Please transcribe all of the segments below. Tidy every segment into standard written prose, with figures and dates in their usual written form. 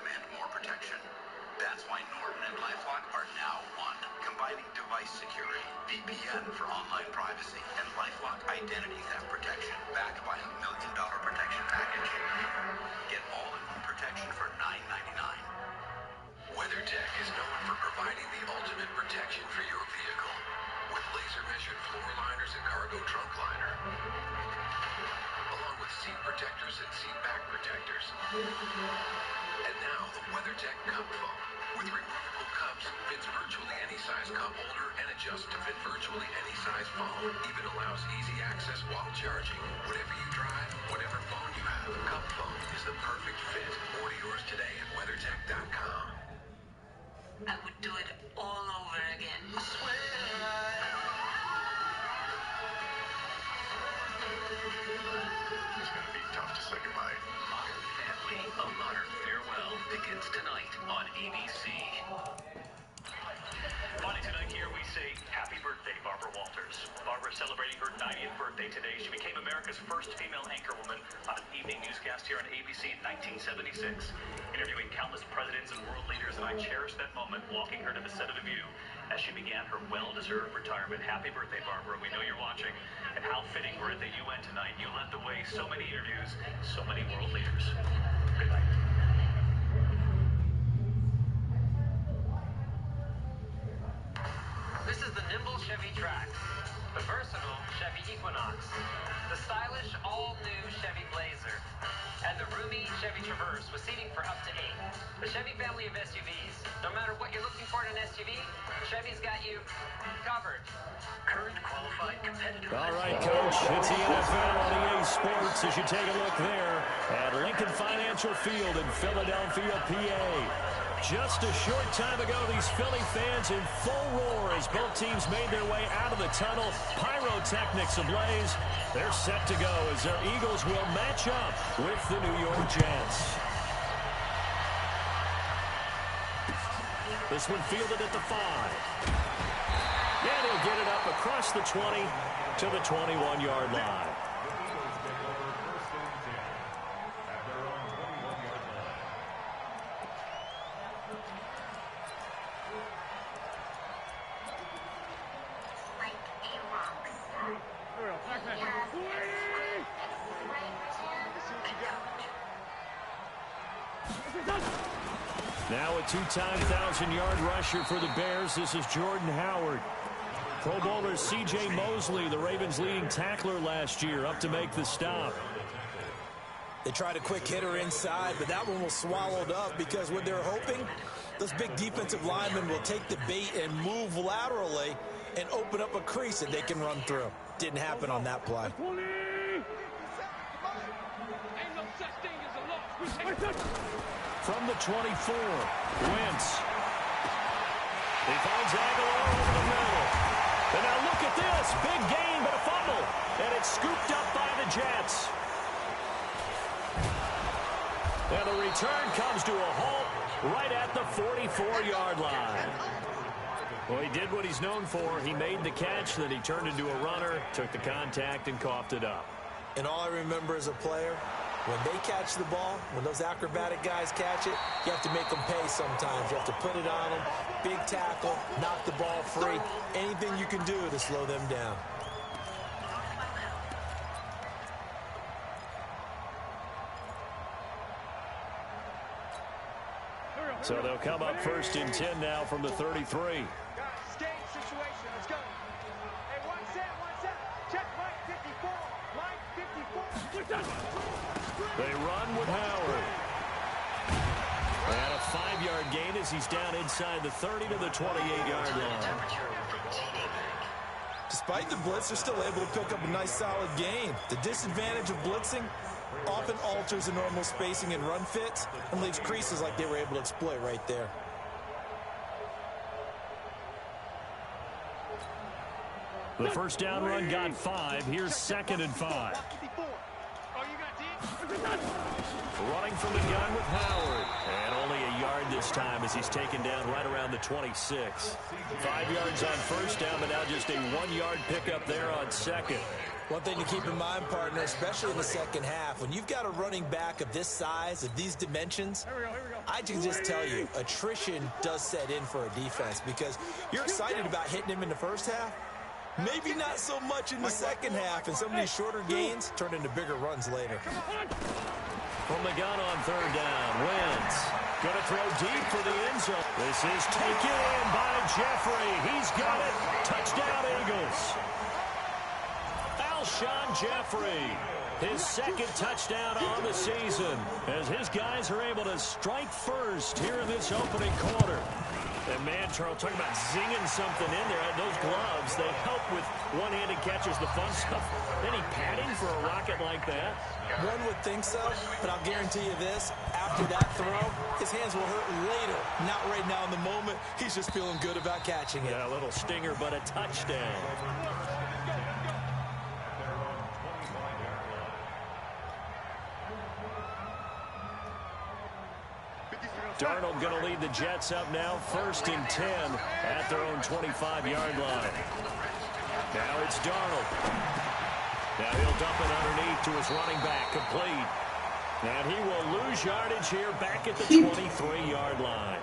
demand more protection. That's why Norton and LifeLock are now one, combining device security, VPN for online privacy, and LifeLock identity theft protection, backed by a $1 million protection package. Get all-in-one protection for $9.99. WeatherTech is known for providing the ultimate protection for your vehicle, with laser-measured floor liners and cargo trunk liner, along with seat protectors and seat back protectors. And now the WeatherTech Cup Foam, with removable cups, fits virtually any size cup holder and adjusts to fit virtually any size phone. Even allows easy access while charging. Whatever you drive, whatever phone you have, Cup Foam is the perfect fit. Order yours today at WeatherTech.com. I would do it all over again. I swear It's going to be tough to say goodbye. Modern Family, A Modern Farewell begins tonight on ABC. On it tonight here, we say happy birthday, Barbara Walters. Barbara celebrating her 90th birthday today. She became America's first female anchorwoman on an evening newscast here on ABC in 1976, interviewing countless presidents and world leaders, and I cherish that moment walking her to the set of The View as she began her well-deserved retirement. Happy birthday, Barbara. We know you're watching, and how fitting we're at the UN tonight. You led the way, so many interviews, so many world leaders. Good night. This is the nimble Chevy Trax, the versatile Chevy Equinox, the stylish all-new Chevy Blazer, and the roomy Chevy Traverse with seating for up to 8. The Chevy family of SUVs. No matter what you're looking for in an SUV, Chevy's got you covered. Current qualified competitive. All right, Coach, it's the NFL on EA Sports as you take a look there at Lincoln Financial Field in Philadelphia, PA. Just a short time ago, these Philly fans in full roar as both teams made their way out of the tunnel. Pyrotechnics ablaze. They're set to go as their Eagles will match up with the New York Jets. This one fielded at the 5. And he'll get it up across the 20 to the 21-yard line. Now a two-time 1,000-yard rusher for the Bears. This is Jordan Howard. Pro Bowler C.J. Mosley, the Ravens' leading tackler last year, up to make the stop. They tried a quick hitter inside, but that one was swallowed up because what they're hoping, those big defensive linemen will take the bait and move laterally and open up a crease that they can run through. Didn't happen on that play. From the 24, Wentz. He finds Aguilar over the middle. And now look at this. Big gain, but a fumble. And it's scooped up by the Jets. And the return comes to a halt right at the 44-yard line. Well, he did what he's known for. He made the catch, then he turned into a runner, took the contact, and coughed it up. And all I remember as a player, when they catch the ball, when those acrobatic guys catch it, you have to make them pay sometimes. You have to put it on them, big tackle, knock the ball free. Anything you can do to slow them down. So they'll come up first and 10 now from the 33. Skate situation. Let's go. Hey, one set. Check Mike 54. Mike 54. They run with Howard. And a 5-yard gain as he's down inside the 30 to the 28-yard line. Despite the blitz, they're still able to pick up a nice solid gain. The disadvantage of blitzing often alters the normal spacing and run fits and leaves creases like they were able to exploit right there. The first down run got 5. Here's 2nd and 5. Running from the gun with Howard. And only a yard this this time as he's taken down right around the 26. 5 yards on first down, but now just a 1-yard pickup there on second. One thing to keep in mind, partner, especially in the second half, when you've got a running back of this size, of these dimensions, I can just tell you, attrition does set in for a defense because you're excited about hitting him in the first half. Maybe not so much in the second half, and some of these shorter gains turn into bigger runs later. From the gun on third down, Wentz going to throw deep for the end zone. This is taken in by Jeffrey. He's got it. Touchdown, Eagles. Alshon Jeffrey, his second touchdown on the season, as his guys are able to strike first here in this opening quarter. And man, Charles, talking about zinging something in there. Those gloves, they help with one-handed catches, the fun stuff. Any padding for a rocket like that? One would think so, but I'll guarantee you this. After that throw, his hands will hurt later. Not right now in the moment. He's just feeling good about catching it. Yeah, a little stinger, but a touchdown. Darnold going to lead the Jets up now, 1st and 10 at their own 25-yard line. Now it's Darnold. Now he'll dump it underneath to his running back, complete. And he will lose yardage here back at the 23-yard line.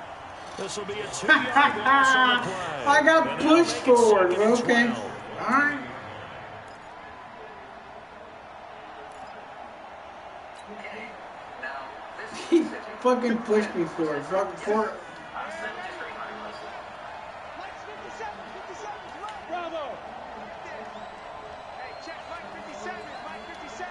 This will be a 2-yard loss on the play. I got pushed forward. Okay. All right. He fucking pushed me forward. Fucking forward. Bravo. Hey, check Mike 57. Mike 57.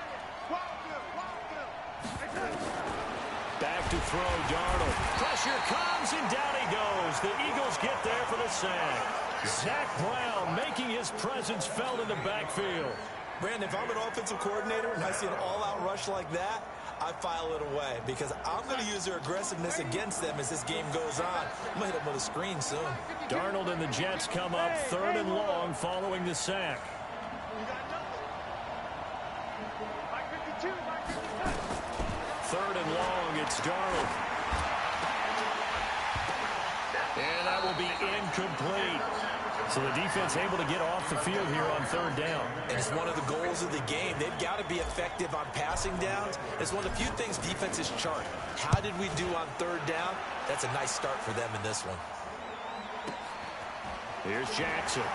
Back to throw, Darnold. Pressure comes, and down he goes. The Eagles get there for the sack. Zach Brown making his presence felt in the backfield. Brandon, if I'm an offensive coordinator and I see an all-out rush like that, I file it away because I'm going to use their aggressiveness against them as this game goes on. I'm going to hit them with a screen soon. Darnold and the Jets come up 3rd and long following the sack. Third and long, it's Darnold. And that will be incomplete. So the defense able to get off the field here on 3rd down. And it's one of the goals of the game. They've got to be effective on passing downs. It's one of the few things defenses chart. How did we do on 3rd down? That's a nice start for them in this one. Here's Jackson.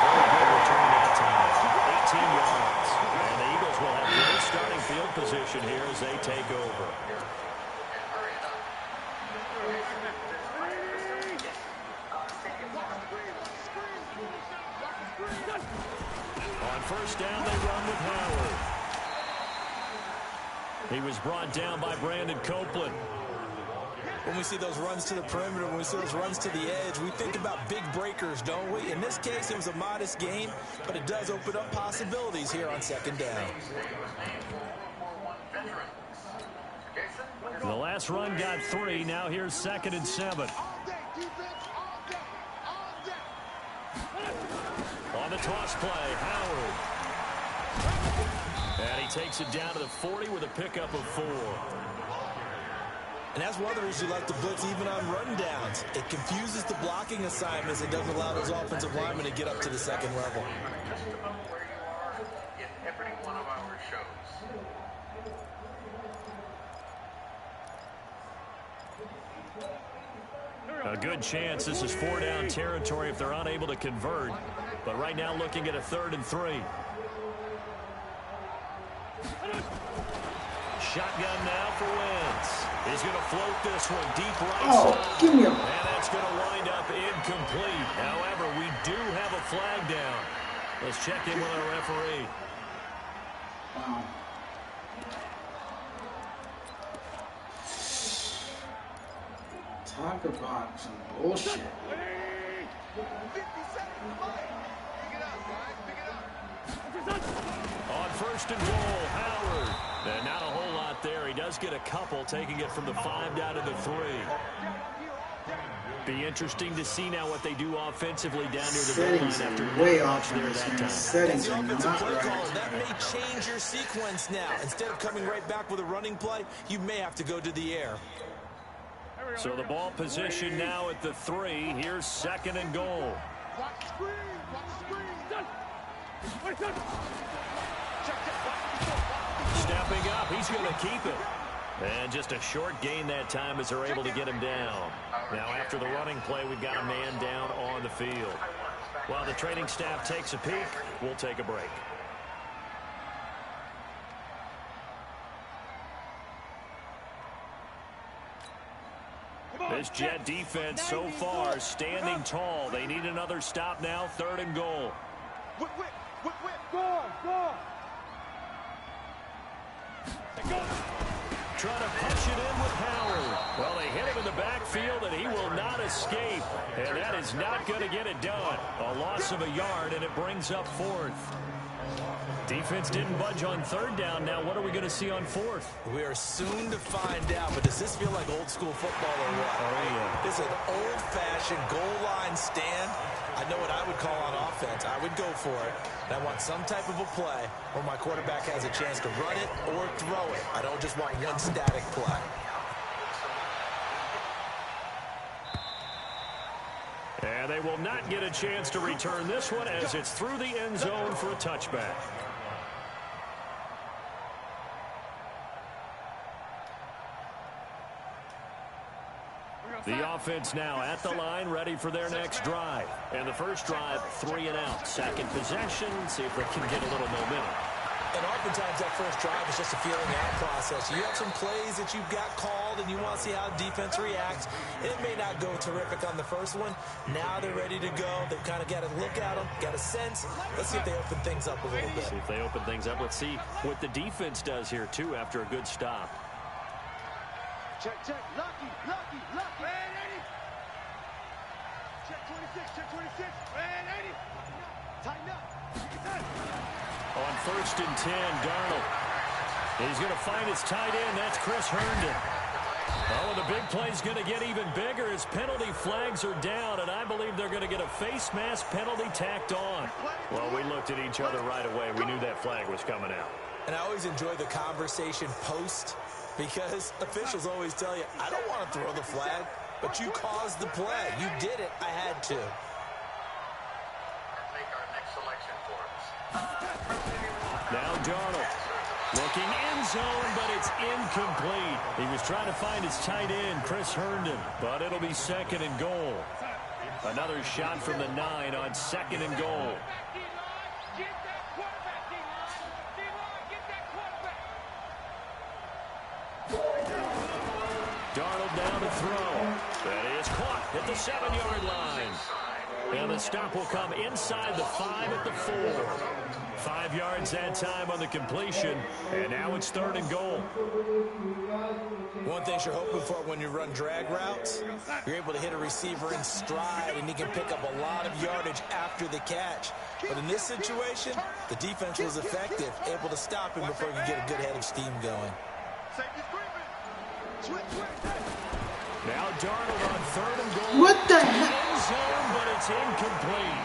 Very good return that time. 18 yards. And the Eagles will have great starting field position here as they take over. On 1st down, they run with Howard. He was brought down by Brandon Copeland. When we see those runs to the perimeter, when we see those runs to the edge, we think about big breakers, don't we? In this case, it was a modest gain, but it does open up possibilities here on 2nd down. The last run got 3. Now here's 2nd and 7. On the toss play, Howard. And he takes it down to the 40 with a pickup of 4. And that's one of the reasons you like to blitz even on run downs. It confuses the blocking assignments. It doesn't allow those offensive linemen to get up to the 2nd level. Just about where you are in every one of our shows. A good chance this is 4-down territory if they're unable to convert. But right now looking at a 3rd and 3. Shotgun now for Wentz. He's going to float this one deep right side. Give me a... And that's going to wind up incomplete. However, we do have a flag down. Let's check in with our referee. Wow. Talk about some bullshit. On 1st and goal, Howard. And not a whole lot there. He does get a couple, taking it from the 5 down to the 3. Be interesting to see now what they do offensively down near the goal line after way not off much there that time. Settings The are offensive not play right. caller, that may change your sequence now. Instead of coming right back with a running play, you may have to go to the air. So the ball position now at the 3. Here's 2nd and goal. Stepping up, he's going to keep it. And just a short gain that time as they're able to get him down. Now after the running play, we've got a man down on the field. While the training staff takes a peek, we'll take a break. This Jet defense so far standing tall. They need another stop now. 3rd and goal. Trying to punch it in with Howard. Well, they hit him in the backfield, and he will not escape. And that is not going to get it done. A loss of a yard, and it brings up 4th. Defense didn't budge on 3rd down. Now what are we going to see on 4th? We are soon to find out, but does this feel like old school football or what? Oh, yeah. This is an old-fashioned goal line stand. I know what I would call on offense. I would go for it. And I want some type of a play where my quarterback has a chance to run it or throw it. I don't just want one static play. And they will not get a chance to return this one as it's through the end zone for a touchback. The offense now at the line, ready for their next drive. And the first drive, 3 and out. 2nd possession, see if they can get a little momentum. And oftentimes that first drive is just a feeling out process. You have some plays that you've got called and you want to see how defense reacts. And it may not go terrific on the first one. Now they're ready to go. They've kind of got to look at them, got a sense. Let's see if they open things up a little bit. See if they open things up. Let's see what the defense does here, too, after a good stop. Check. Lucky. Man, 80. Check 26. Man, 80. Tighten up. On 1st and 10, Darnold. He's going to find his tight end. That's Chris Herndon. Oh, and the big play's going to get even bigger as penalty flags are down, and I believe they're going to get a face mask penalty tacked on. Well, we looked at each other right away. We knew that flag was coming out. And I always enjoy the conversation post because officials always tell you, I don't want to throw the flag, but you caused the play. You did it. I had to. Make our next selection for us. Now Darnold looking end zone, but it's incomplete. He was trying to find his tight end, Chris Herndon, but it'll be 2nd and goal. Another shot from the 9 on 2nd and goal. Darnold down to throw. That is caught at the 7-yard line. And the stop will come inside the 5 at the 4. 5 yards that time on the completion. And now it's 3rd and goal. One thing you're hoping for when you run drag routes, you're able to hit a receiver in stride, and he can pick up a lot of yardage after the catch. But in this situation, the defense was effective, able to stop him before he could get a good head of steam going. Now Darnold on 3rd and goal. What the heck? End zone, but it's incomplete.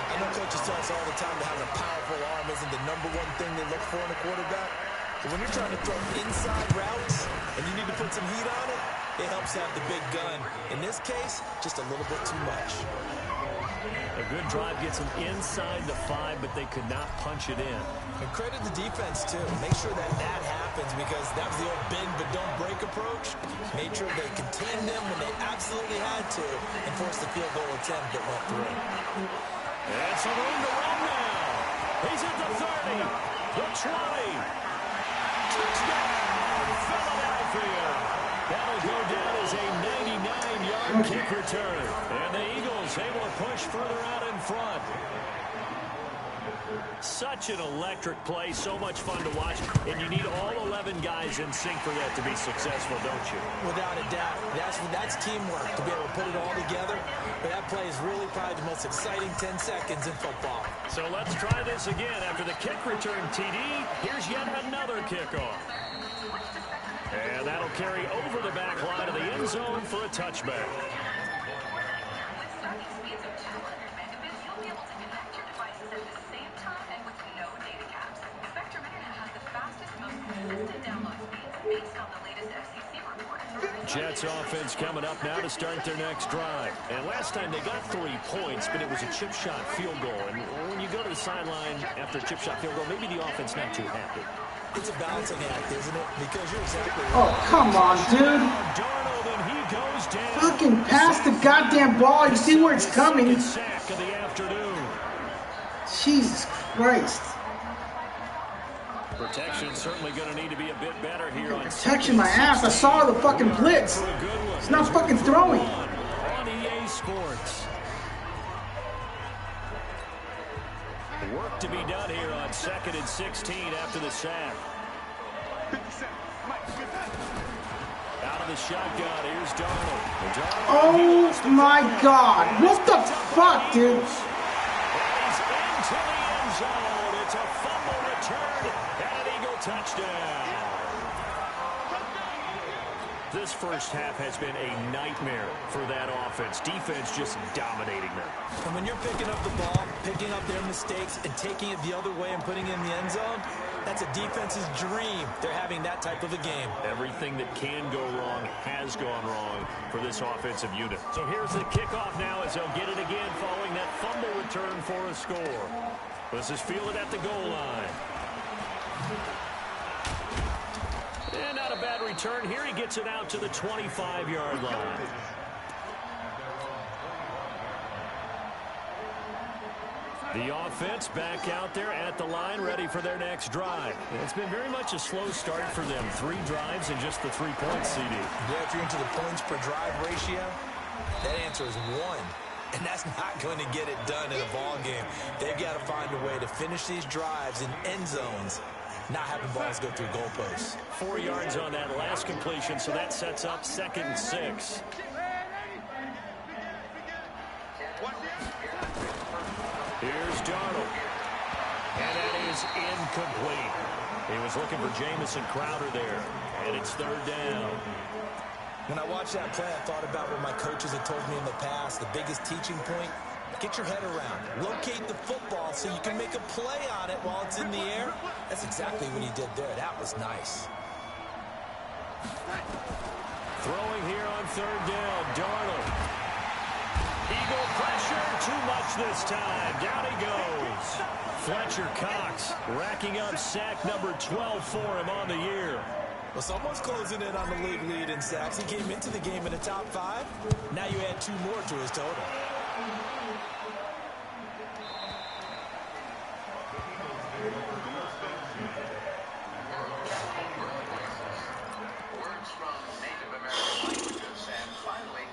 I know coaches tell us all the time that having a powerful arm isn't the #1 thing they look for in a quarterback. But when you're trying to throw inside routes and you need to put some heat on it, it helps have the big gun. In this case, just a little bit too much. A good drive gets them inside the 5, but they could not punch it in. And credit the defense, too. Make sure that happens because that was the old bend but don't break approach. Made sure they contained them when they absolutely had to and forced the field goal attempt that went through. That's a room to run now. He's at the 30, the 20. Touchdown, Philadelphia. That'll go down as a 99-yard kick return. And the Eagles able to push further out in front. Such an electric play, so much fun to watch, and you need all 11 guys in sync for that to be successful, don't you? Without a doubt. That's teamwork to be able to put it all together. But that play is really probably the most exciting 10 seconds in football. So let's try this again. After the kick return, TD, here's yet another kickoff. And that'll carry over the back line of the end zone for a touchback. 200 megabits, you'll be able to connect your devices at the same time and with no data caps. Spectrum Internet has the fastest, most consistent download speeds based on the latest FCC report. Jets offense coming up now to start their next drive. And last time they got 3 points, but it was a chip shot field goal. And when you go to the sideline after a chip shot field goal, maybe the offense not too happy. It's a balancing act, isn't it? Because you're exactly right. Oh, come on, dude. Darnold, and he goes down. Fucking pass the goddamn ball. You see where it's coming. Sack of the afternoon. Jesus Christ. Protection certainly going to need to be a bit better here on protection. My ass. I saw the fucking blitz. It's not fucking throwing. On EA Sports. Work to be done here on 2nd and 16 after the sack. Out of the shotgun, here's Darnold. Oh my God. What the fuck, dude? He's into the end zone. It's a fumble return and an Eagle touchdown. This first half has been a nightmare for that offense. Defense just dominating them. And when you're picking up the ball, picking up their mistakes, and taking it the other way and putting it in the end zone, that's a defense's dream. They're having that type of a game. Everything that can go wrong has gone wrong for this offensive unit. So here's the kickoff now as they'll get it again following that fumble return for a score. This is fielded at the goal line. And not a bad return here. He gets it out to the 25-yard line. The offense back out there at the line, ready for their next drive. It's been very much a slow start for them. 3 drives and just the 3 points, CD. Yeah, if you're into the points per drive ratio, that answer is 1. And that's not going to get it done in a ball game. They've got to find a way to finish these drives in end zones, not having balls go through goalposts. 4 yards on that last completion, so that sets up 2nd and 6. Here's Darnold. And that is incomplete. He was looking for Jamison Crowder there. And it's 3rd down. When I watched that play, I thought about what my coaches had told me in the past. The biggest teaching point, get your head around. Locate the football so you can make a play on it while it's in the air. That's exactly what he did there. That was nice. Throwing here on 3rd down, Darnold. Eagle pressure, too much this time. Down he goes. Fletcher Cox racking up sack number 12 for him on the year. Well, someone's closing in on the league lead in sacks. He came into the game in the top 5. Now you add 2 more to his total. Words from Native American languages, and finally,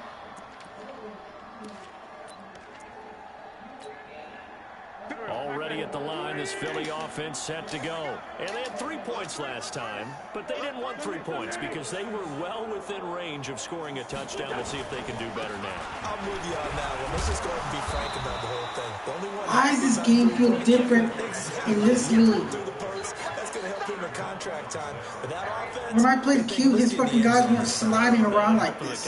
already at the line, this Philly offense set to go. And they had 3 points last time, but they didn't want 3 points because they were well within range of scoring a touchdown. Let's see if they can do better now. I'm with you on that one. Let's just go ahead and be frank about the whole thing. The only one Why does this game feel different in this league? That's going to help him in contract time. But that offense, when I played Q, these fucking guys weren't sliding around like this.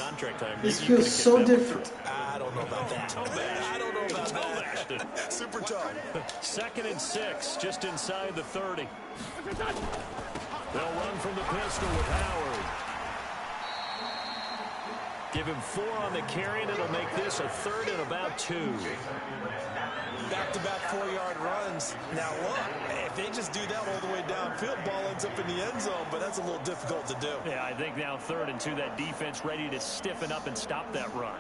This feels so different. I don't know about that. I don't know about that. Super tough. 2nd and 6, just inside the 30. They'll run from the pistol with Howard. Give him 4 on the carry, and it'll make this a 3rd and about 2. Back-to-back 4-yard runs. Now look, if they just do that all the way downfield, ball ends up in the end zone, but that's a little difficult to do. Yeah, I think now 3rd and 2, that defense ready to stiffen up and stop that run.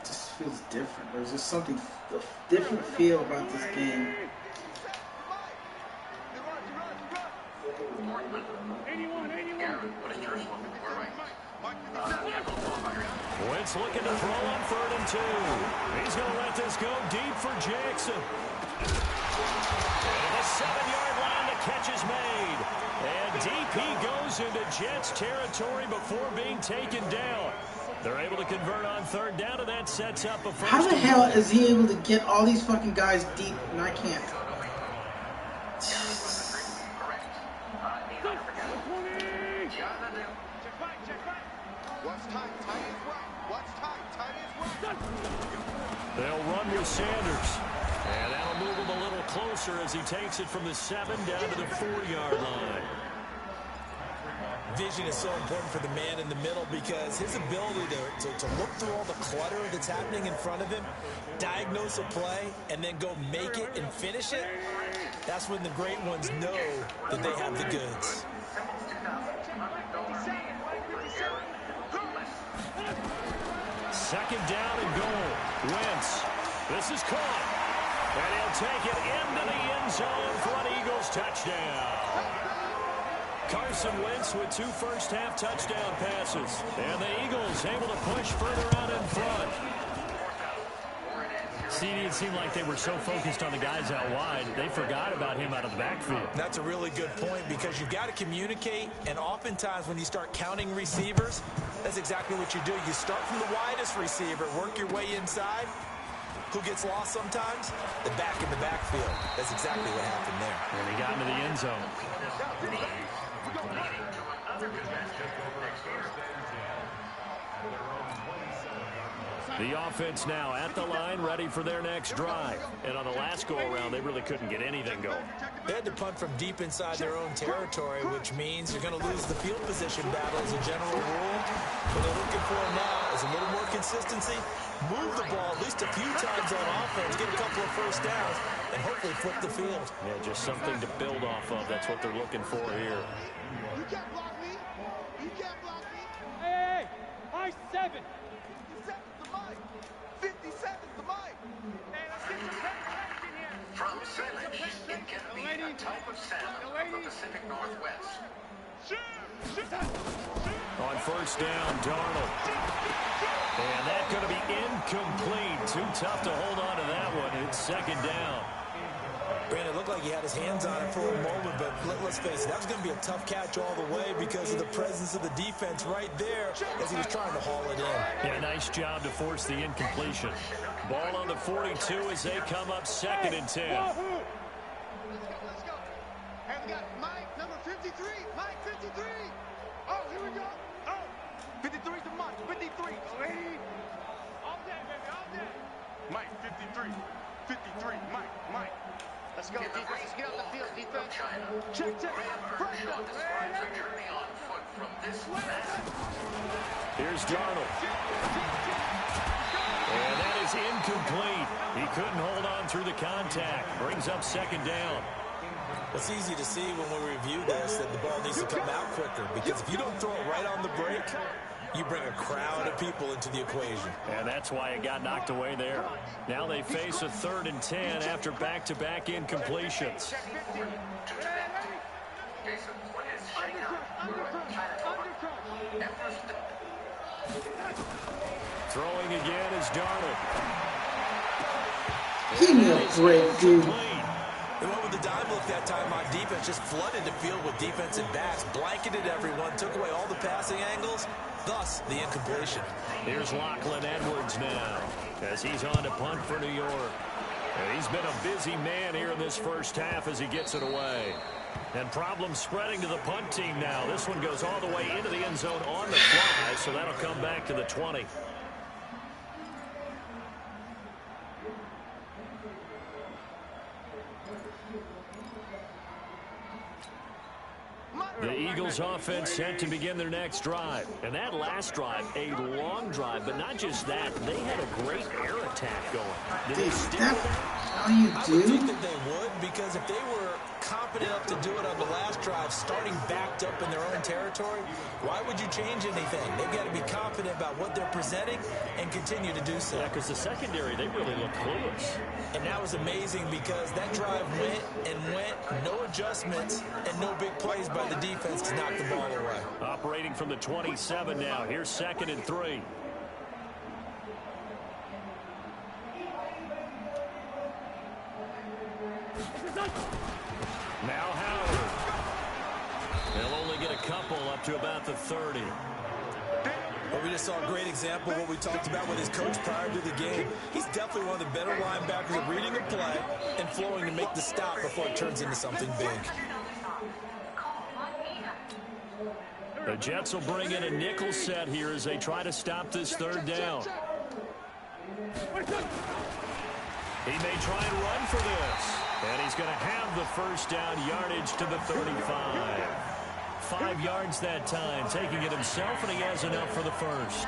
It just feels different. There's just something, a different feel about this game. Wentz looking to throw on 3rd and 2. He's going to let this go deep for Jackson. And the 7-yard line, the catch is made. And deep he goes into Jets territory before being taken down. They're able to convert on 3rd down, and that sets up a first. How the hell is he able to get all these fucking guys deep and I can't? They'll run with Sanders. And that'll move him a little closer as he takes it from the 7 down to the 4-yard line. Vision is so important for the man in the middle because his ability to look through all the clutter that's happening in front of him, diagnose a play, and then go make it and finish it, that's when the great ones know that they have the goods. Second down and goal. Wentz. This is caught. And he'll take it into the end zone for an Eagles touchdown. Carson Wentz with 2 first-half touchdown passes. And the Eagles able to push further out in front. CD, it seemed like they were so focused on the guys out wide, they forgot about him out of the backfield. That's a really good point because you've got to communicate, and oftentimes when you start counting receivers, that's exactly what you do. You start from the widest receiver, work your way inside. Who gets lost sometimes? The back in the backfield. That's exactly what happened there. And he got into the end zone. The offense now at the line, ready for their next drive. And on the last go-around, they really couldn't get anything going. They had to punt from deep inside their own territory, which means you're going to lose the field position battle as a general rule. What they're looking for now is a little more consistency, move the ball at least a few times on offense, get a couple of first downs, and hopefully flip the field. Yeah, just something to build off of. That's what they're looking for here. You can't block me. You can't block me. Hey, I 7. 57's the mic. Hey, let's get some penetration here. From Salish, it can be a type of salmon of the Pacific Northwest. On first down, Darnold. And that's going to be incomplete. Too tough to hold on to that one. It's second down. Brandon, it looked like he had his hands on it for a moment, but let's face it, that was going to be a tough catch all the way because of the presence of the defense right there as he was trying to haul it in. Yeah, nice job to force the incompletion. Ball on the 42 as they come up 2nd and 10. Let's go. And we got Mike, number 53. Mike, 53. Oh, here we go. Oh, 53's the Mike. 53. Lady. All day, baby, all day. Mike, 53. 53. Mike. Let's go, defense. Let's get off the field, defense. Check. Sean describes a journey on foot from this massive. Here's Darnold. And that is incomplete. He couldn't hold on through the contact. Brings up second down. It's easy to see when we review this that the ball needs to come out quicker because if you don't throw it right on the break, you bring a crowd of people into the equation. And that's why it got knocked away there. Now they face a 3rd and 10 after back-to-back incompletions. Throwing again is Darnold. Give me a break, dude. They went with the dime look that time on defense, just flooded the field with defensive backs, blanketed everyone, took away all the passing angles, thus the incompletion. Here's Lachlan Edwards now as he's on to punt for New York. And he's been a busy man here in this first half as he gets it away. And problems spreading to the punt team now. This one goes all the way into the end zone on the fly, so that'll come back to the 20. The Eagles offense set to begin their next drive. And that last drive, a long drive, but not just that. They had a great air attack going. Is that how you I do? would think that they would because if they were confident enough to do it on the last drive, starting backed up in their own territory, why would you change anything? They've got to be confident about what they're presenting and continue to do so. Yeah, because the secondary, they really look clueless. And that was amazing because that drive went, no adjustments, and no big plays by the defense to knock the ball away. Operating from the 27 now. Here's 2nd and 3. Now Howard. They'll only get a couple up to about the 30. Well, we just saw a great example of what we talked about with his coach prior to the game. He's definitely one of the better linebackers at reading a play and flowing to make the stop before it turns into something big. The Jets will bring in a nickel set here as they try to stop this 3rd down. He may try and run for this. And he's going to have the first down, yardage to the 35. 5 yards that time, taking it himself, and he has enough for the first.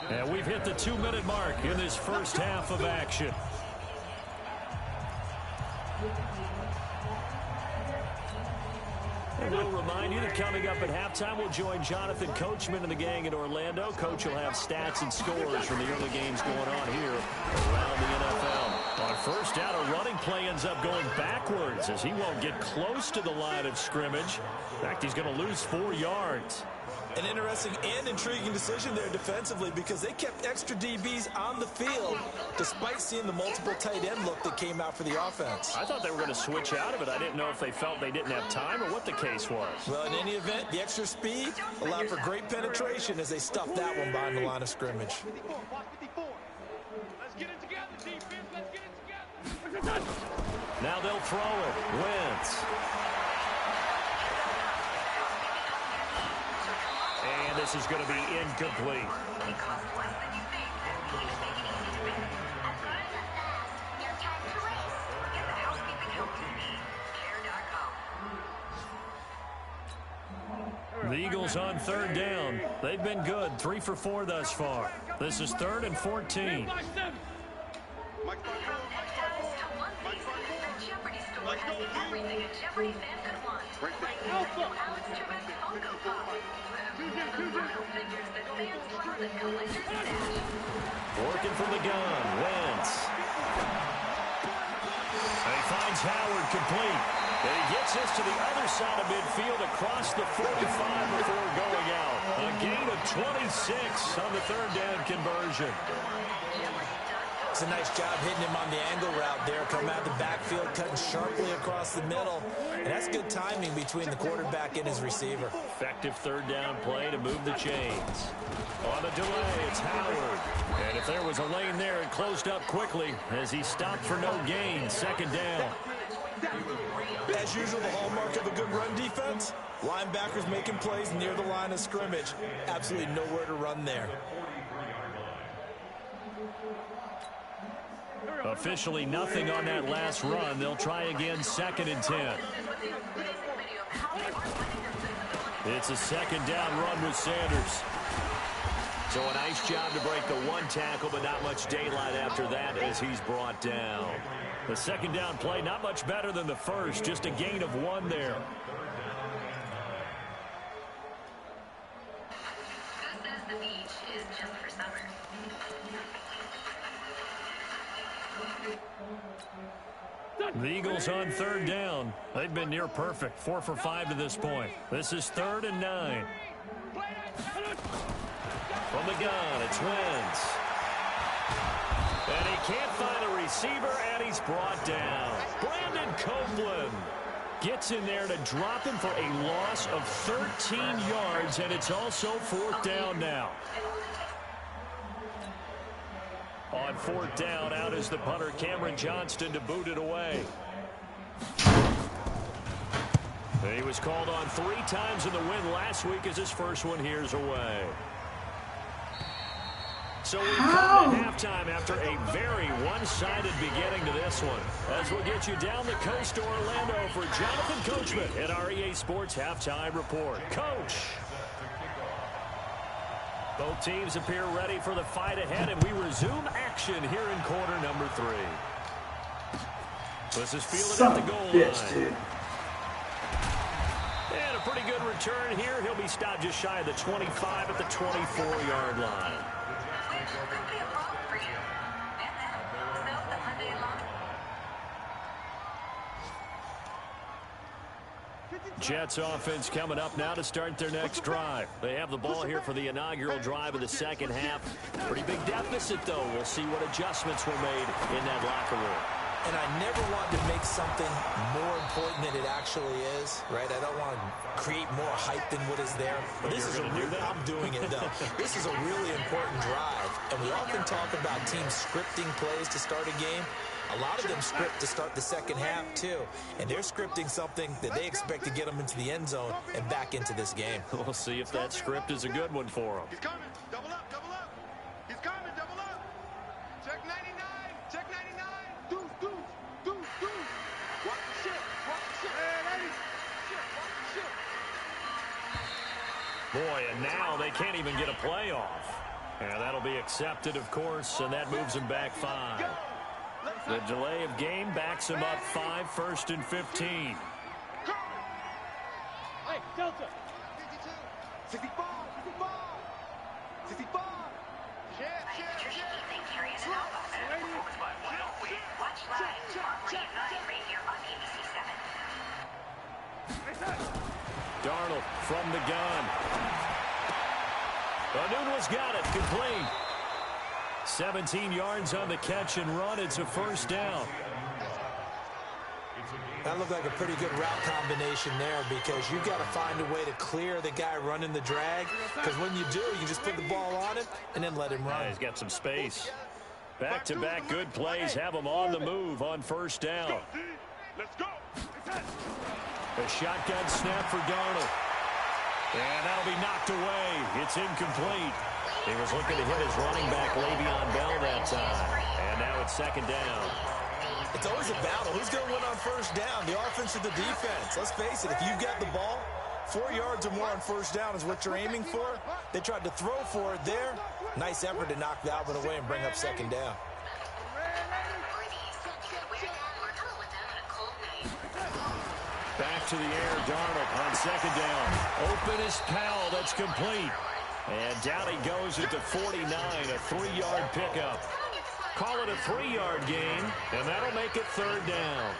And we've hit the 2-minute mark in this first half of action. And we'll remind you that coming up at halftime, we'll join Jonathan Coachman and the gang in Orlando. Coach will have stats and scores from the early games going on here around the NFL. On first down, a running play ends up going backwards as he won't get close to the line of scrimmage. In fact, he's going to lose 4 yards. An interesting and intriguing decision there defensively because they kept extra DBs on the field despite seeing the multiple tight end look that came out for the offense. I thought they were going to switch out of it. I didn't know if they felt they didn't have time or what the case was. Well, in any event, the extra speed allowed for great penetration as they stuffed that one behind the line of scrimmage. Let's get it together, defense. Let's get it together. Now they'll throw it. Wentz. And this is going to be incomplete. The Eagles on third down. They've been good. 3 for 4 thus far. This is 3rd and 14. Everything a Jeopardy fan could want. Like Alex Trebek's Funko Pop. And the photo figures that fans love at Collector's Stash. Working from the gun. Wentz. He finds Howard complete. And he gets this to the other side of midfield across the 45 before going out. A gain of 26 on the 3rd down conversion. It's a nice job hitting him on the angle route there. Coming out of the backfield, cutting sharply across the middle. And that's good timing between the quarterback and his receiver. Effective 3rd down play to move the chains. On the delay, it's Howard. And if there was a lane there, it closed up quickly as he stopped for no gain. 2nd down. As usual, the hallmark of a good run defense, linebackers making plays near the line of scrimmage. Absolutely nowhere to run there. Officially nothing on that last run. They'll try again, 2nd and 10. It's a 2nd down run with Sanders. So a nice job to break the 1 tackle, but not much daylight after that as he's brought down. The 2nd down play, not much better than the first, just a gain of 1 there. Who says the beach is just for summer? The Eagles on 3rd down. They've been near perfect. 4 for 5 to this point. This is 3rd and 9. From the gun, it's Wentz. And he can't find a receiver, and he's brought down. Brandon Copeland gets in there to drop him for a loss of 13 yards, and it's also 4th down now. On 4th down, out is the punter, Cameron Johnston, to boot it away. He was called on 3 times in the win last week as his first one here's away. So we come to halftime after a very one-sided beginning to this one. As we'll get you down the coast to Orlando for Jonathan Coachman at our EA Sports Halftime Report. Coach! Both teams appear ready for the fight ahead, and we resume action here in quarter number 3. This is fielded at the goal line. And a pretty good return here. He'll be stopped just shy of the 25 at the 24-yard line. Jets offense coming up now to start their next drive. They have the ball here for the inaugural drive of the second half. Pretty big deficit, though. We'll see what adjustments were made in that locker room. And I never want to make something more important than it actually is, right? I don't want to create more hype than what is there. But this is I'm doing it, though. This is a really important drive. And we often talk about teams scripting plays to start a game. A lot of them script to start the second half, too. And they're scripting something that they expect to get them into the end zone and back into this game. We'll see if that script is a good one for them. He's coming. Double up, double up. He's coming, double up. Check 99. Check 99. Deuce, deuce, deuce, deuce. Watch the ship. Watch the ship. Hey, ladies. Ship, watch the ship. Boy, and now they can't even get a playoff. And that'll be accepted, of course, and that moves them back 5. The delay of game backs them up 5, 1st and 15. Hey, Delta. 52. 65. 65. 65. Watch live on Late 9 right here on ABC 7. Darnold from the gun. Nunez got it, complete. 17 yards on the catch and run. It's a first down. That looked like a pretty good route combination there because you've got to find a way to clear the guy running the drag, because when you do, you just put the ball on him and then let him run. Yeah, he's got some space. Back-to-back good plays have him on the move on first down. Let's go. A shotgun snap for Darnold. And that'll be knocked away. It's incomplete. He was looking to hit his running back, Le'Veon Bell, that time. And now it's second down. It's always a battle. Who's going to win on first down, the offense or the defense? Let's face it, if you've got the ball, 4 yards or more on first down is what you're aiming for. They tried to throw for it there. Nice effort to knock that one away and bring up second down. Back to the air, Darnold on second down. Open is Powell, that's complete. And down he goes at the 49, a 3-yard pickup. Call it a 3-yard gain, and that'll make it third down.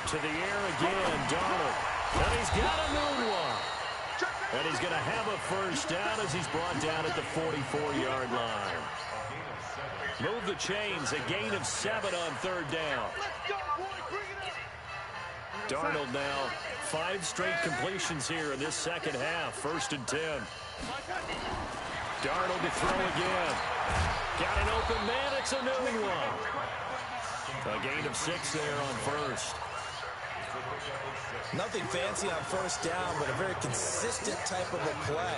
To the air again, Darnold. And he's got a moonwalk. And he's going to have a first down as he's brought down at the 44-yard line. Move the chains, a gain of 7 on third down. Darnold now 5 straight completions here in this second half, 1st and 10. Darnold to throw again. Got an open man, it's a moonwalk. A gain of 6 there on first. Nothing fancy on first down, but a very consistent type of a play.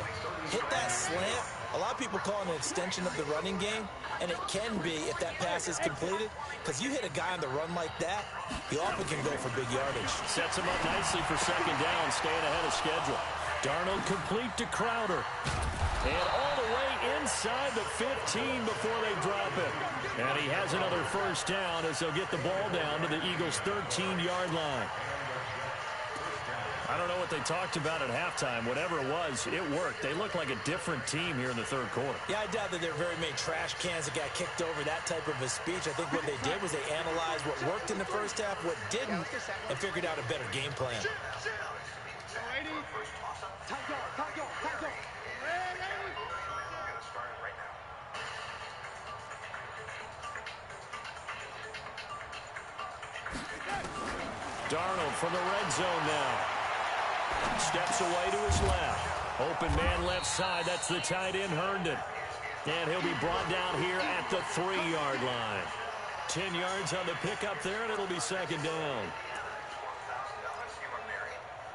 Hit that slant. A lot of people call it an extension of the running game, and it can be if that pass is completed, because you hit a guy on the run like that, he often can go for big yardage. Sets him up nicely for second down, staying ahead of schedule. Darnold complete to Crowder. And all the way inside the 15 before they drop it. And he has another first down as they'll get the ball down to the Eagles' 13-yard line. I don't know what they talked about at halftime. Whatever it was, it worked. They look like a different team here in the third quarter. Yeah, I doubt that there are very many trash cans that got kicked over, that type of a speech. I think what they did was they analyzed what worked in the first half, what didn't, and figured out a better game plan. Darnold from the red zone now. Steps away to his left. Open man left side. That's the tight end, Herndon. And he'll be brought down here at the 3-yard line. 10 yards on the pickup there, and it'll be second down.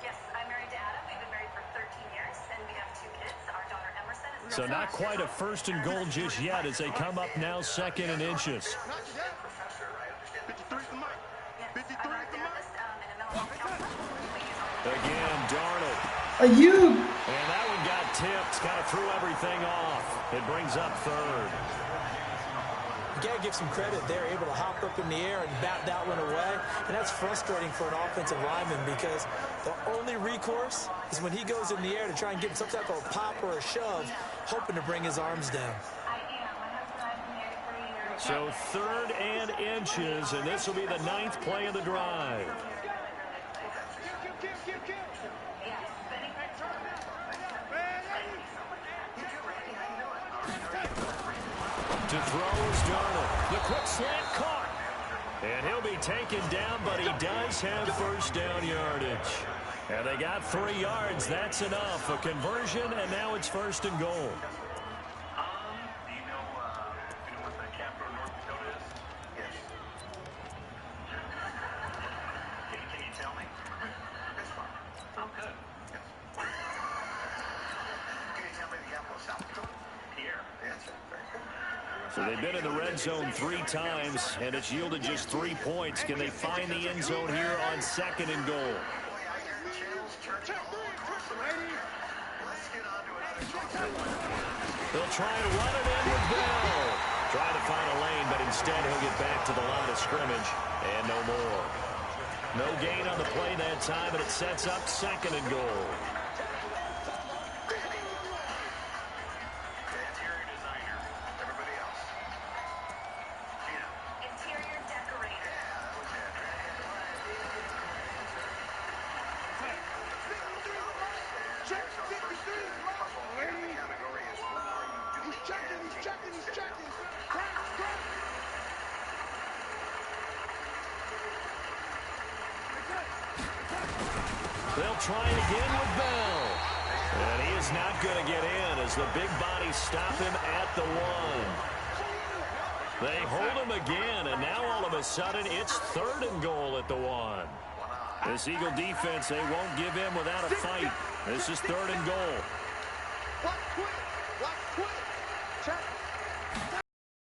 Yes, I'm married to Adam. We've been married for 13 years, and we have 2 kids. Our daughter Emerson is... So not quite a first and goal just yet as they come up now 2nd and inches. Again, Darnold. And that one got tipped. Kind of threw everything off. It brings up third. You got to give some credit. They're able to hop up in the air and bat that one away. And that's frustrating for an offensive lineman because the only recourse is when he goes in the air to try and get some type of a pop or a shove, hoping to bring his arms down. So 3rd and inches, and this will be the 9th play of the drive. To throw is Darnold. The quick slant caught. And he'll be taken down, but he does have first down yardage. And they got 3 yards. That's enough. A conversion, and now it's first and goal. Do you know what the capital of North Dakota is? Yes. Can you tell me? It's fine. Oh, good. Yes. Can you tell me the capital of South Dakota? Here. Yes, sir. Very good. So they've been in the red zone 3 times, and it's yielded just 3 points. Can they find the end zone here on 2nd and goal? They'll try to run it in with Bell. Trying to find a lane, but instead he'll get back to the line of scrimmage, and no more. No gain on the play that time, and it sets up 2nd and goal. Interior designer. Everybody else. Gina. Interior decorator. Check 53. He's checking. They'll try it again with Bell. And he is not going to get in as the big bodies stop him at the 1. They hold him again, and now all of a sudden it's 3rd and goal at the 1. This Eagle defense, they won't give in without a fight. This is 3rd and goal.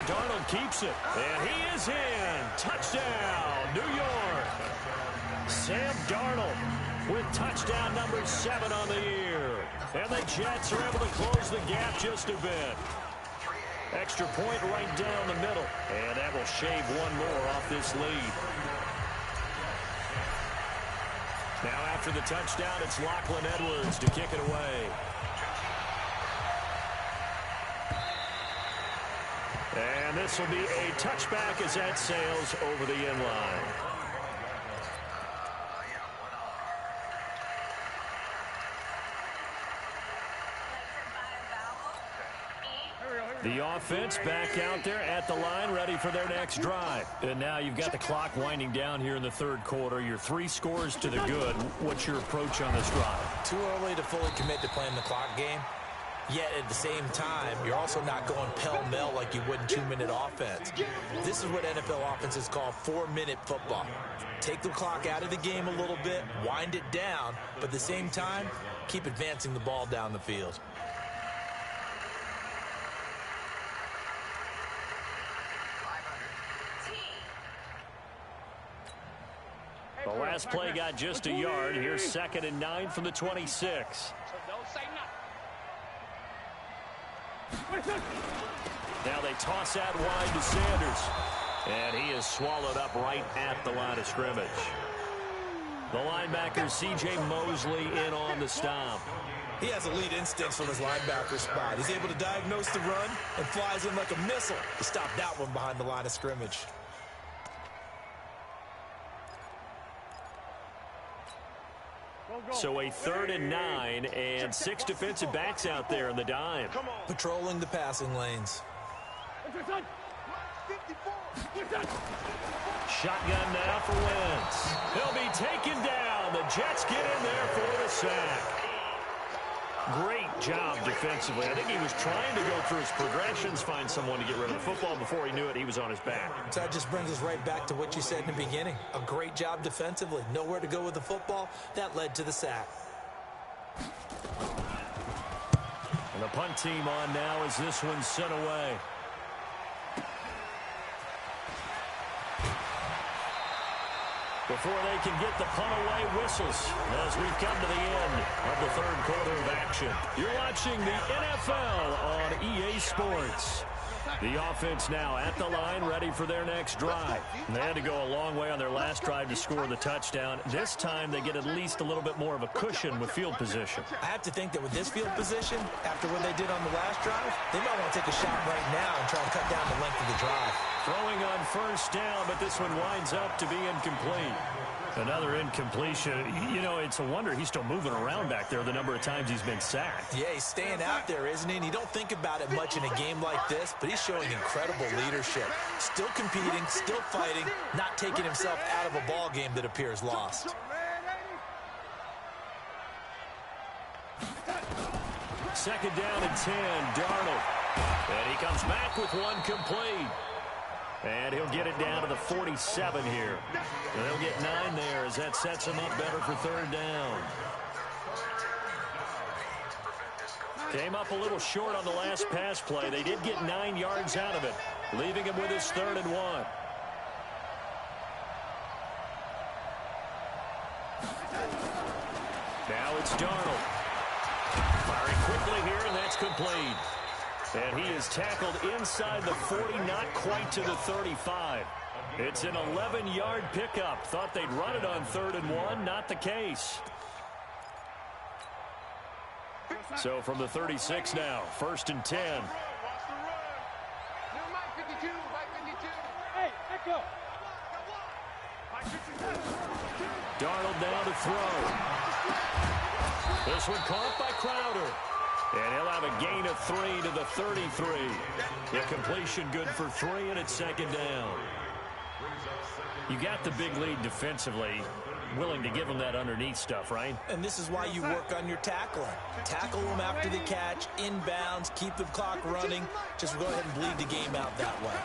Darnold keeps it, and he is in. Touchdown, New York. Sam Darnold with touchdown number 7 on the year. And the Jets are able to close the gap just a bit. Extra point right down the middle, and that will shave 1 more off this lead. Now after the touchdown, it's Lachlan Edwards to kick it away. And this will be a touchback as that sails over the end line. The offense back out there at the line, ready for their next drive. And now you've got the clock winding down here in the 3rd quarter. You're 3 scores to the good. What's your approach on this drive? Too early to fully commit to playing the clock game. Yet at the same time, you're also not going pell-mell like you would in 2-minute offense. This is what NFL offenses call 4-minute football. Take the clock out of the game a little bit, wind it down, but at the same time, keep advancing the ball down the field. The last play got just a yard. Here's 2nd and 9 from the 26. Now they toss that wide to Sanders. And he is swallowed up right at the line of scrimmage. The linebacker, C.J. Mosley, in on the stop. He has elite instincts from his linebacker spot. He's able to diagnose the run and flies in like a missile to stop that one behind the line of scrimmage. So a 3rd and 9 and 6 defensive backs out there in the dime. Patrolling the passing lanes. Shotgun now for Wentz. He'll be taken down. The Jets get in there for the sack. Great job defensively. I think he was trying to go through his progressions, find someone to get rid of the football. Before he knew it, he was on his back. So that just brings us right back to what you said in the beginning. A great job defensively. Nowhere to go with the football. That led to the sack. And the punt team on now as this one's sent away. Before they can get the punt away, whistles as we've come to the end of the 3rd quarter of action. You're watching the NFL on EA Sports. The offense now at the line, ready for their next drive. They had to go a long way on their last drive to score the touchdown. This time they get at least a little bit more of a cushion with field position. I have to think that with this field position, after what they did on the last drive, they might want to take a shot right now and try and cut down the length of the drive. Throwing on first down, but this one winds up to be incomplete. Another incompletion. You know, it's a wonder he's still moving around back there the number of times he's been sacked. Yeah, he's staying out there, isn't he? And you don't think about it much in a game like this, but he's showing incredible leadership. Still competing, still fighting, not taking himself out of a ball game that appears lost. Second down and 10, Darnold. And he comes back with one complete. And he'll get it down to the 47 here. And they'll get 9 there as that sets him up better for third down. Came up a little short on the last pass play. They did get 9 yards out of it, leaving him with his 3rd and 1. Now it's Darnold. Firing quickly here, and that's complete. And he is tackled inside the 40, not quite to the 35. It's an 11-yard pickup. Thought they'd run it on 3rd and 1. Not the case. So from the 36 now, 1st and 10. Darnold now to throw. This one caught by Crowder. And he'll have a gain of 3 to the 33. The completion good for 3, and it's 2nd down. You got the big lead defensively. Willing to give them that underneath stuff, right? And this is why you work on your tackling. Tackle them after the catch, inbounds, keep the clock running. Just go ahead and bleed the game out that way.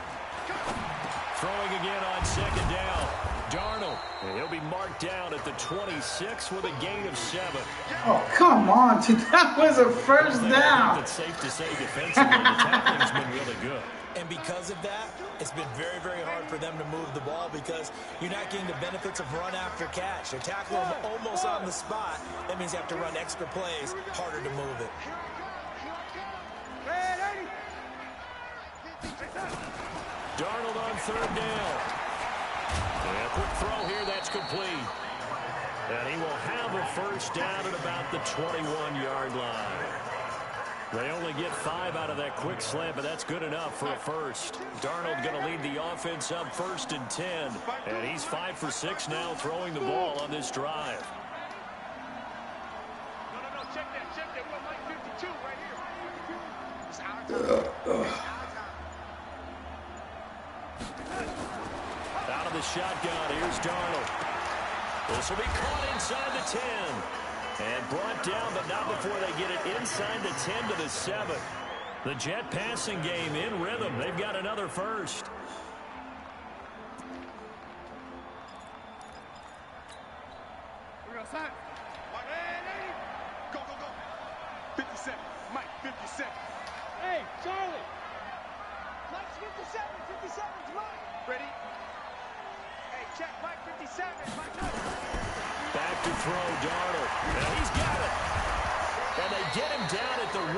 Throwing again on 2nd down. Darnold. He'll be marked down at the 26 with a gain of 7. Oh, come on, dude. That was a first down. It's safe to say defensively, the tackling's been really good. And because of that, it's been very, very hard for them to move the ball because you're not getting the benefits of run after catch. They're tackling them almost on the spot. That means you have to run extra plays, harder to move it. Darnold on 3rd down. And a quick throw here, that's complete. And he will have a first down at about the 21-yard line. They only get 5 out of that quick slant, but that's good enough for a first. Darnold going to lead the offense up 1st and 10. And he's 5 for 6 now throwing the ball on this drive. No, check that. We're like 52 right here. It's our time. Out of the shotgun, here's Darnold. This will be caught inside the 10. And brought down, but not before they get it inside the 10 to the 7. The Jet passing game in rhythm. They've got another first. We're going to sign. Go. 57. Mike, 57. Hey, Charlie. Mike's 57. 57's Mike. Ready? Hey, check Mike 57. Mike, no. Back to throw, Darnold. And he's got it. And they get him down at the 1.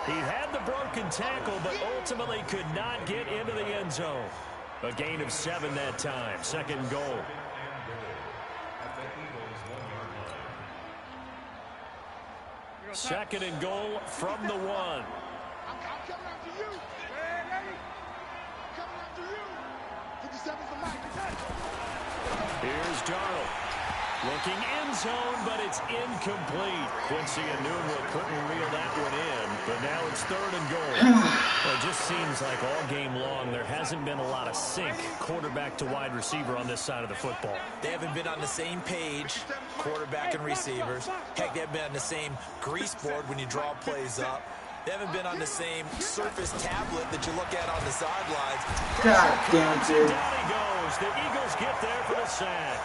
He had the broken tackle, but ultimately could not get into the end zone. A gain of 7 that time. 2nd goal. Second and goal from the 1. I'm coming after you. Ready? Coming after you. 57's the Mike. Here's Darnold. Looking end zone, but it's incomplete. Quincy Inaugural couldn't reel that one in, but now it's 3rd and goal. Well, it just seems like all game long there hasn't been a lot of sync quarterback to wide receiver on this side of the football. They haven't been on the same page, quarterback and receivers. Heck, they haven't been on the same grease board when you draw plays up. They haven't been on the same surface tablet that you look at on the sidelines. God damn it, dude. Down he goes. The Eagles get there for the sack.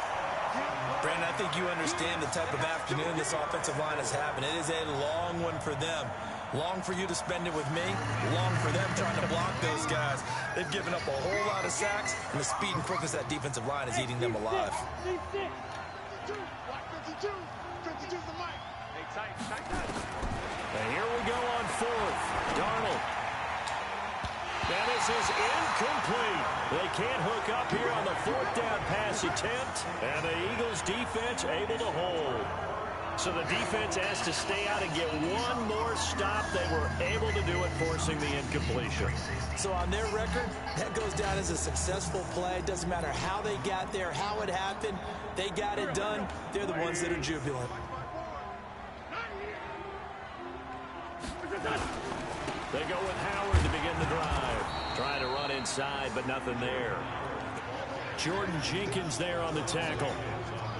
Brandon, I think you understand the type of afternoon this offensive line is having. It is a long one for them. Long for you to spend it with me. Long for them trying to block those guys. They've given up a whole lot of sacks, and the speed and quickness of that defensive line is eating them alive. 52. 52's the Mike. Hey, tight. And here we go on 4th. Darnold. And this is incomplete. They can't hook up here on the 4th down pass attempt. And the Eagles defense able to hold. So the defense has to stay out and get one more stop. They were able to do it, forcing the incompletion. So on their record, that goes down as a successful play. Doesn't matter how they got there, how it happened. They got it done. They're the ones that are jubilant. They go with Howard to begin the drive. Trying to run inside, but nothing there. Jordan Jenkins there on the tackle.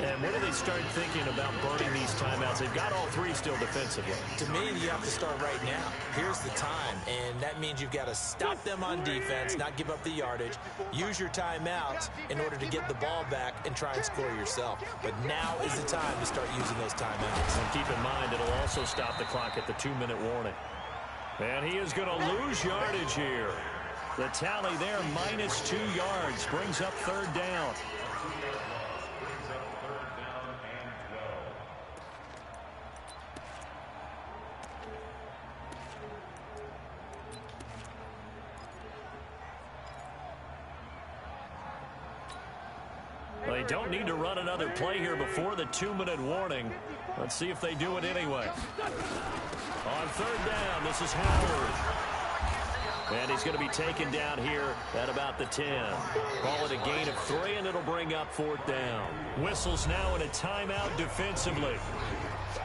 And when do they start thinking about burning these timeouts? They've got all three still defensively. To me, you have to start right now. Here's the time, and that means you've got to stop them on defense, not give up the yardage, use your timeouts in order to get the ball back and try and score yourself. But now is the time to start using those timeouts. And keep in mind, it'll also stop the clock at the 2-minute warning. And he is going to lose yardage here. The tally there, -2 yards, brings up 3rd down. They don't need to run another play here before the 2-minute warning. Let's see if they do it anyway. On 3rd down, this is Howard. And he's going to be taken down here at about the 10. Call it a gain of 3, and it'll bring up 4th down. Whistles now in a timeout defensively.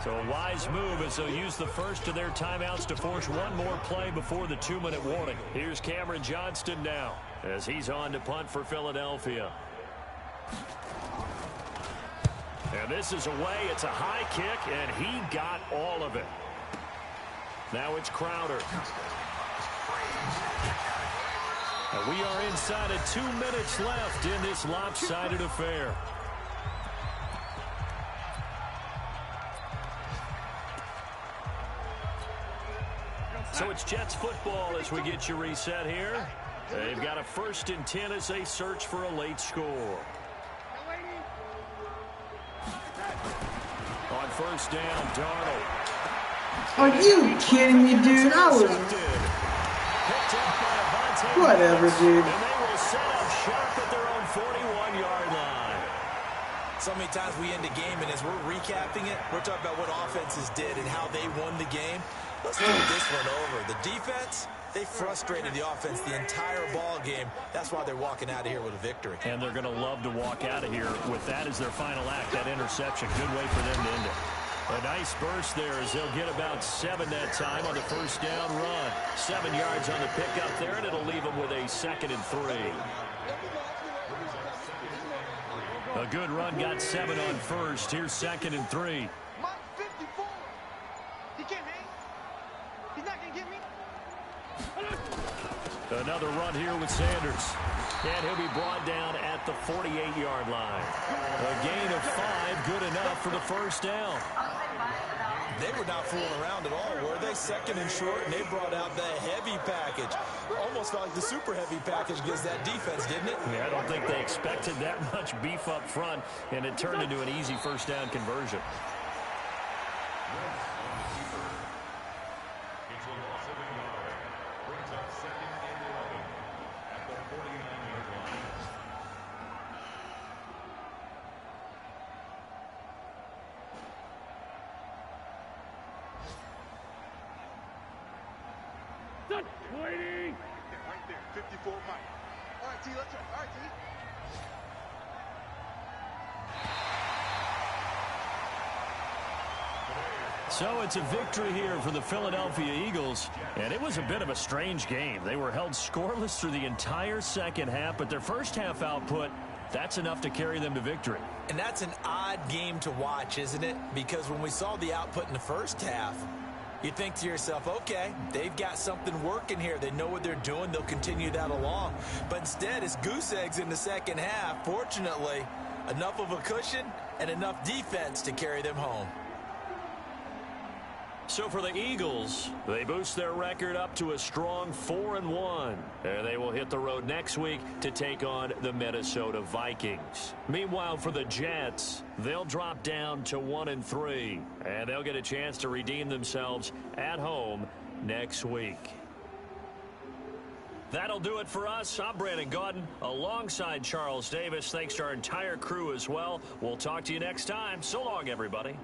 So a wise move as they'll use the first of their timeouts to force one more play before the 2-minute warning. Here's Cameron Johnston now as he's on to punt for Philadelphia. And this is away. It's a high kick, and he got all of it. Now it's Crowder. And we are inside of 2 minutes left in this lopsided affair. So it's Jets football as we get you reset here. They've got a 1st and 10 as they search for a late score. On 1st down, Darnold. Are you kidding me, dude? I was... Whatever, dude. And they will set up shop at their own 41-yard line. So many times we end the game, and as we're recapping it, we're talking about what offenses did and how they won the game. Let's look this one over. The defense, they frustrated the offense the entire ball game. That's why they're walking out of here with a victory. And they're going to love to walk out of here with that as their final act, that interception. Good way for them to end it. A nice burst there as they'll get about 7 that time on the 1st down run. 7 yards on the pickup there, and it'll leave them with a 2nd and 3. A good run got 7 on 1st. Here's 2nd and 3. He can't hang. He's not going to get me. Another run here with Sanders. And he'll be brought down at the 48-yard line. A gain of 5, good enough for the 1st down. They were not fooling around at all, were they? 2nd and short, and they brought out the heavy package. Almost felt like the super heavy package against that defense, didn't it? Yeah, I don't think they expected that much beef up front, and it turned into an easy 1st down conversion. Waiting. Right there, 54 Mike. All right, T, let's try. All right, T. So it's a victory here for the Philadelphia Eagles, and it was a bit of a strange game. They were held scoreless through the entire 2nd half, but their 1st half output, that's enough to carry them to victory. And that's an odd game to watch, isn't it? Because when we saw the output in the 1st half, you think to yourself, okay, they've got something working here. They know what they're doing. They'll continue that along. But instead, it's goose eggs in the 2nd half. Fortunately, enough of a cushion and enough defense to carry them home. So for the Eagles, they boost their record up to a strong 4-1. And they will hit the road next week to take on the Minnesota Vikings. Meanwhile, for the Jets, they'll drop down to 1-3. And they'll get a chance to redeem themselves at home next week. That'll do it for us. I'm Brandon Gaudin alongside Charles Davis. Thanks to our entire crew as well. We'll talk to you next time. So long, everybody.